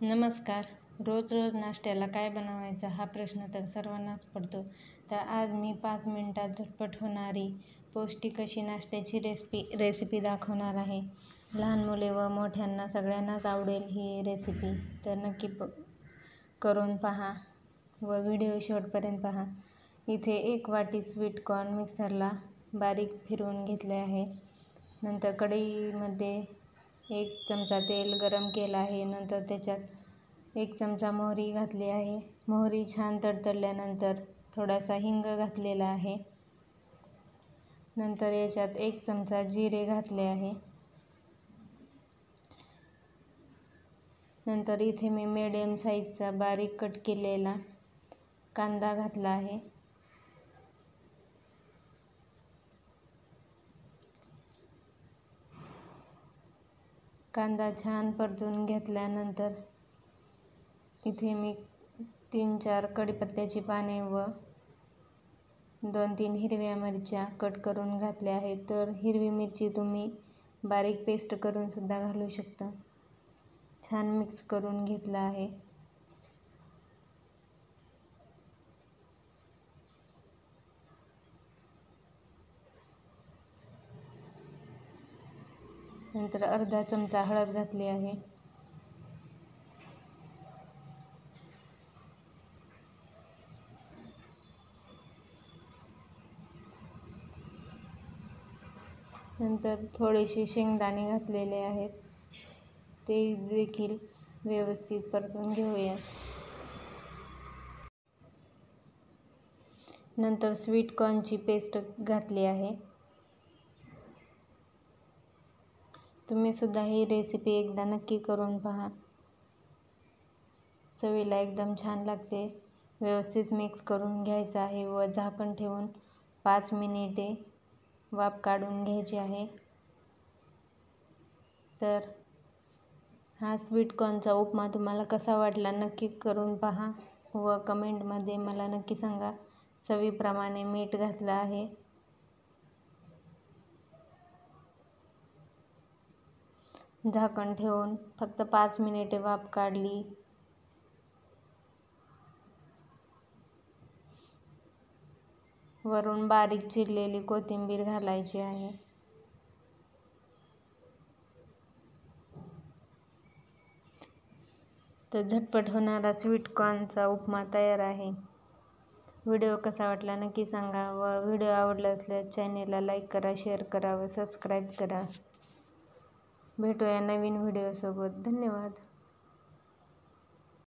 नमस्कार. रोज रोज नाश्त्याला काय बनवायचं हा प्रश्न तर सर्वांनाच पडतो. तर आज मी 5 मिनिटात झटपट होणारी पौष्टिक अशी नाश्त्याची रेसिपी दाखवणार आहे. लहान मुले व मोठ्यांना सगळ्यांनाच आवडेल ही रेसिपी. तर नक्की करून पहा व व्हिडिओ शेवटपर्यंत पहा. इथे 1 वाटी स्वीट कॉर्न मिक्सरला बारीक फिरवून घेतले आहे. नंतर कढईमध्ये 1 चमचा तेल गरम केलं आहे. नंतर त्याच्यात 1 चमचा मोहरी घातली आहे. मोहरी छान तडतडल्यानंतर थोडासा हिंग घातलेला आहे. नंतर याच्यात 1 चमचा जिरे घातले आहे. नंतर इथे मी मीडियम साईजचा बारीक कट केलेला कांदा घातला आहे. कांदा छान परतून घेतल्यानंतर इथे मी 3-4 कढीपत्त्याची पाने व 2-3 हिरव्या मिरच्या कट करून घातल्या आहेत. तर हिरवी मिरची तुम्ही बारीक पेस्ट करून सुद्धा घालू शकता. छान मिक्स करून घेतला आहे. नंतर अर्धा चमचा हळद घातली आहे. नंतर थोडेसे शेंगदाणे घातलेले आहेत. ते देखील व्यवस्थित परतून घेऊयात. नंतर स्वीट कॉर्नची पेस्ट घातली आहे. तुम्ही सुद्धा ही रेसिपी एकदा नक्की करून पहा. चवीला एकदम छान लागते. व्यवस्थित मिक्स करून घ्यायचं आहे व झाकण ठेवून 5 मिनिटे वाफ काढून घ्यायची आहे. तर हा स्वीट कॉर्नचा उपमा तुम्हाला कसा वाटला नक्की करून पहा व कमेंटमध्ये मला नक्की सांगा. चवीप्रमाणे मीठ घातलं आहे. झाकण ठेवून फक्त 5 मिनिटे वाफ काढली. वरून बारीक चिरलेली कोथिंबीर घालायची आहे. तर झटपट होणारा स्वीट कॉर्नचा उपमा तयार आहे. व्हिडिओ कसा वाटला नक्की सांगा व व्हिडिओ आवडला असल्यास चॅनेलला लाईक करा, शेअर करा व सबस्क्राईब करा. भेटूया नवीन व्हिडिओसोबत. धन्यवाद.